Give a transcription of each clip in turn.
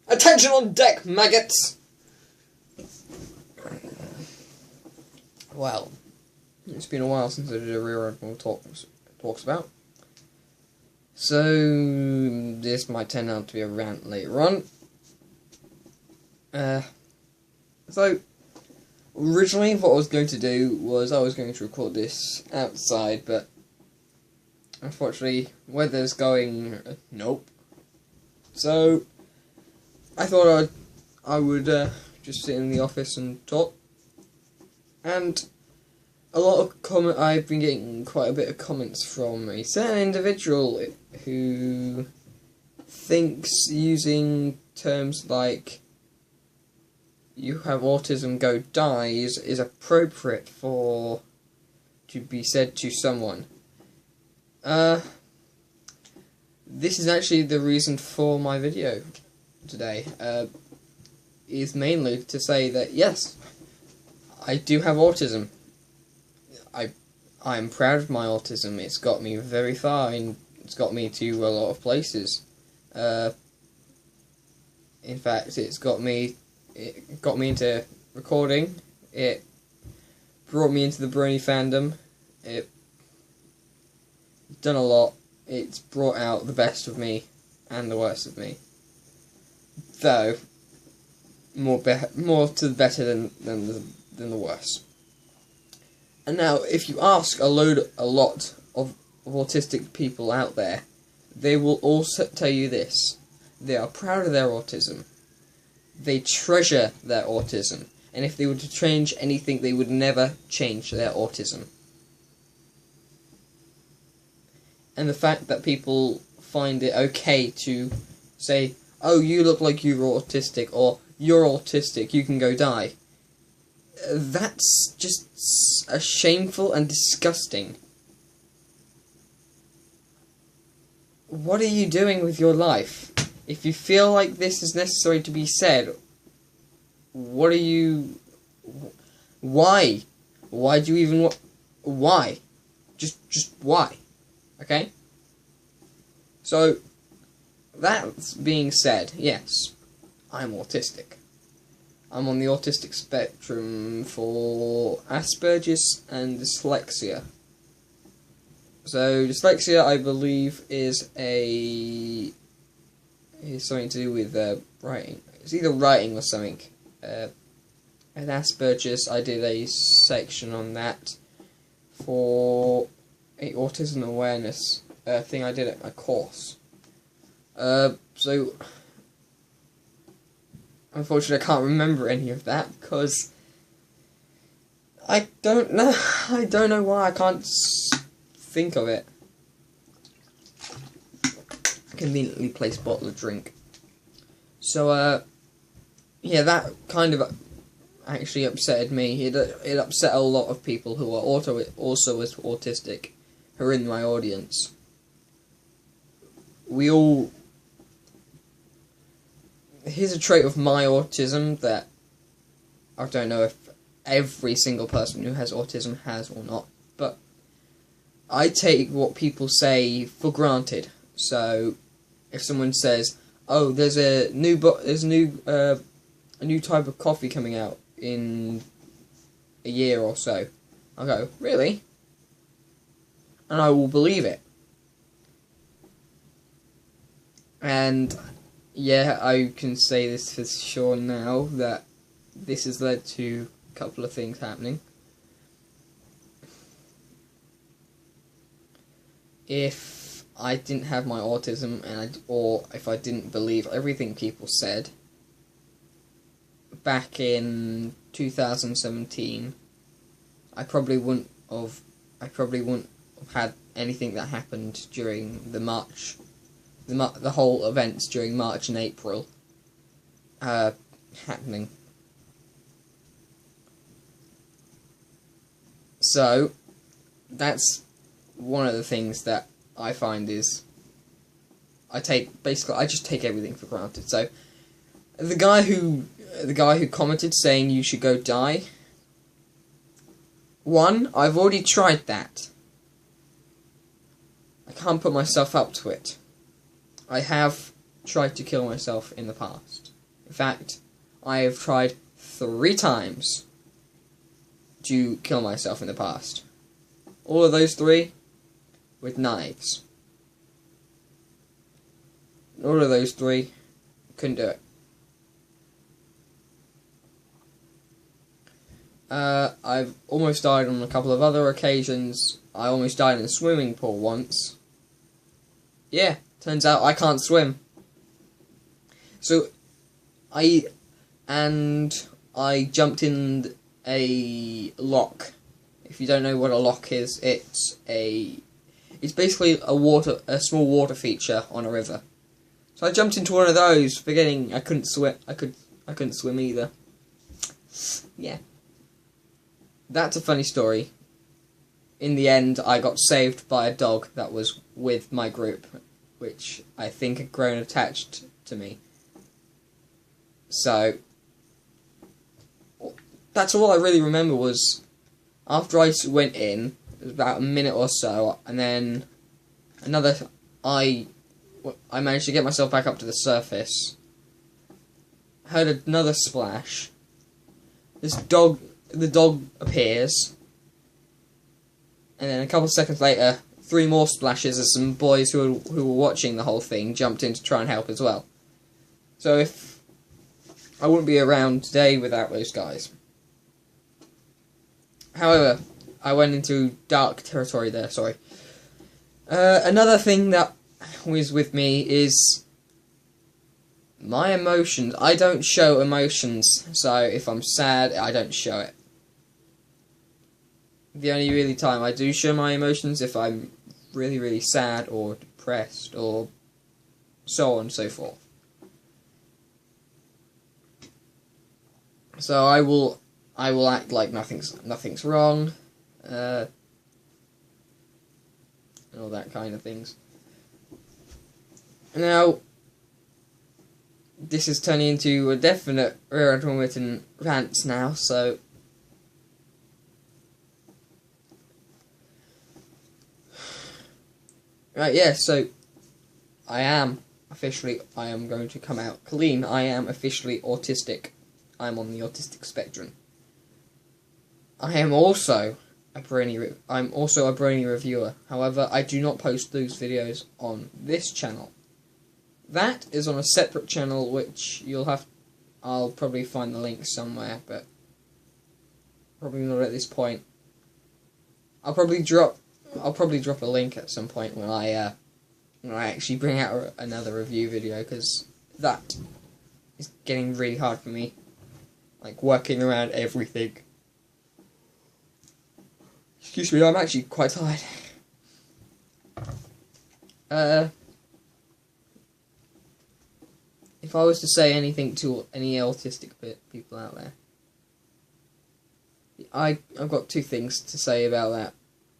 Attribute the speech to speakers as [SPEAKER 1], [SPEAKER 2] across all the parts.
[SPEAKER 1] Attention on deck, maggots! Well, it's been a while since I did a real Admiral talks about. So, this might turn out to be a rant later on. So, originally what I was going to do was I was going to record this outside, but unfortunately, weather's going nope. So, I thought I would just sit in the office and talk. And a lot of I've been getting quite a bit of comments from a certain individual who thinks using terms like "you have autism, go die" is appropriate to be said to someone. This is actually the reason for my video today. Is mainly to say that yes, I do have autism. I'm proud of my autism. It's got me very far, and it's got me to a lot of places. In fact, it got me into recording. It brought me into the Brony fandom. It's done a lot. It's brought out the best of me and the worst of me. Though more to the better than the worst. And now, if you ask a lot of autistic people out there, they will also tell you this: they are proud of their autism. They treasure their autism, and if they were to change anything, they would never change their autism. And the fact that people find it okay to say, "Oh, you look like you're autistic," or "You're autistic, you can go die," that's just shameful and disgusting. What are you doing with your life? If you feel like this is necessary to be said, what are you... Why? Why do you even... Why? Just why? Okay? So, that being said, yes, I'm autistic. I'm on the autistic spectrum for Asperger's and dyslexia. So, dyslexia, I believe, is something to do with writing. It's either writing or something. And Asperger's, I did a section on that for a autism awareness thing I did at my course. So, unfortunately, I can't remember any of that because I don't know. I don't know why I can't think of it. Conveniently placed bottle of drink. So, yeah, that kind of actually upsetted me. It upset a lot of people who are also autistic, who are in my audience. Here's a trait of my autism that I don't know if every single person who has autism has or not, but I take what people say for granted. So, if someone says, "Oh, there's a new type of coffee coming out in a year or so," I'll go, "Really?" And I will believe it. And yeah, I can say this for sure now that this has led to a couple of things happening. If I didn't have my autism, or if I didn't believe everything people said back in 2017, I probably wouldn't have had anything that happened during the whole events during March and April happening. So, that's one of the things that I find is I just take everything for granted. So, the guy who commented saying you should go die, one, I've already tried that. I can't put myself up to it. I have tried to kill myself in the past. In fact, I have tried 3 times to kill myself in the past. All of those 3 with knives. All of those 3 couldn't do it. I've almost died on a couple of other occasions. I almost died in a swimming pool once. Yeah, turns out I can't swim. So, I jumped in a lock. If you don't know what a lock is, it's basically a small water feature on a river. So I jumped into one of those, forgetting I couldn't swim. I couldn't swim either. Yeah. That's a funny story. In the end, I got saved by a dog that was with my group, which I think had grown attached to me. So, that's all I really remember was, after I went in, it was about a minute or so, and then I managed to get myself back up to the surface, heard another splash, the dog appears, and then a couple of seconds later, 3 more splashes as some boys who were watching the whole thing jumped in to try and help as well. So if I wouldn't be around today without those guys. However, I went into dark territory there, sorry. Another thing that was with me is my emotions. I don't show emotions, so if I'm sad, I don't show it. The only really time I do show my emotions if I'm really, really sad or depressed or so on and so forth. So I will act like nothing's wrong, and all that kind of things. Now, this is turning into a definite Admiral Meerton rant now, so right, yeah, so I am going to come out clean. I am officially autistic. I'm on the autistic spectrum. I am also a brainy reviewer. However, I do not post those videos on this channel. That is on a separate channel, which I'll probably find the link somewhere, but probably not at this point. I'll probably drop a link at some point when I actually bring out another review video, because that is getting really hard for me. Like, working around everything. Excuse me, I'm actually quite tired. If I was to say anything to any autistic people out there, I've got 2 things to say about that.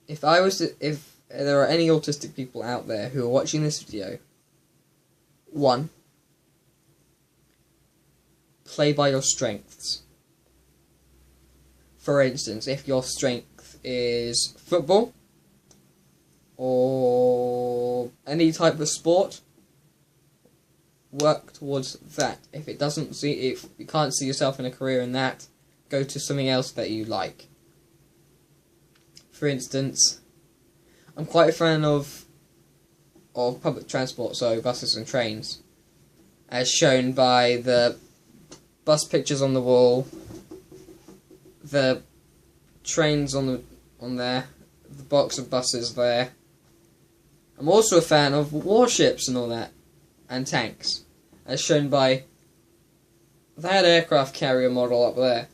[SPEAKER 1] If there are any autistic people out there who are watching this video, 1, play by your strengths. For instance, if your strength is football or any type of sport, work towards that. If you can't see yourself in a career in that, go to something else that you like. For instance, I'm quite a fan of public transport, so buses and trains, as shown by the bus pictures on the wall, the trains on there, the box of buses there. I'm also a fan of warships and all that, and tanks, as shown by that aircraft carrier model up there.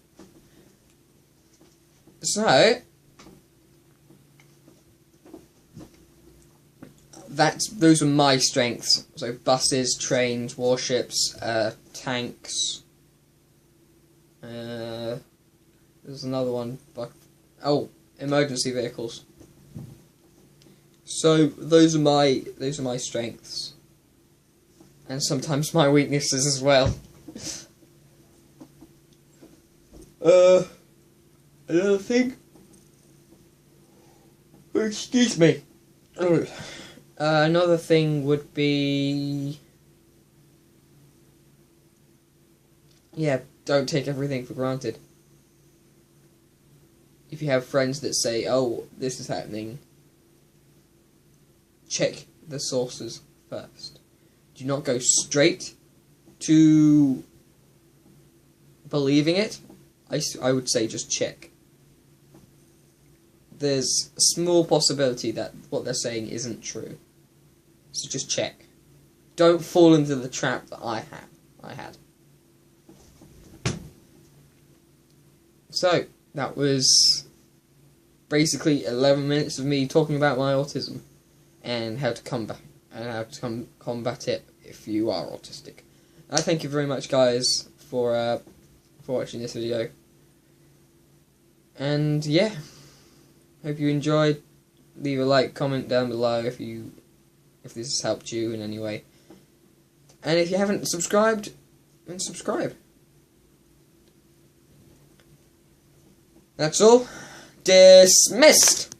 [SPEAKER 1] So, those are my strengths. So buses, trains, warships, tanks. There's another one, but emergency vehicles. So those are my strengths, and sometimes my weaknesses as well. Another thing. Excuse me. Another thing would be yeah, don't take everything for granted. If you have friends that say, oh, this is happening, check the sources first. Do not go straight to believing it. I would say just check. There's a small possibility that what they're saying isn't true. So just check. Don't fall into the trap that I had. So, that was basically 11 minutes of me talking about my autism and how to combat it if you are autistic. I thank you very much, guys, for watching this video. And yeah, hope you enjoyed. Leave a like, comment down below if this has helped you in any way. And if you haven't subscribed, then subscribe. That's all. Dismissed!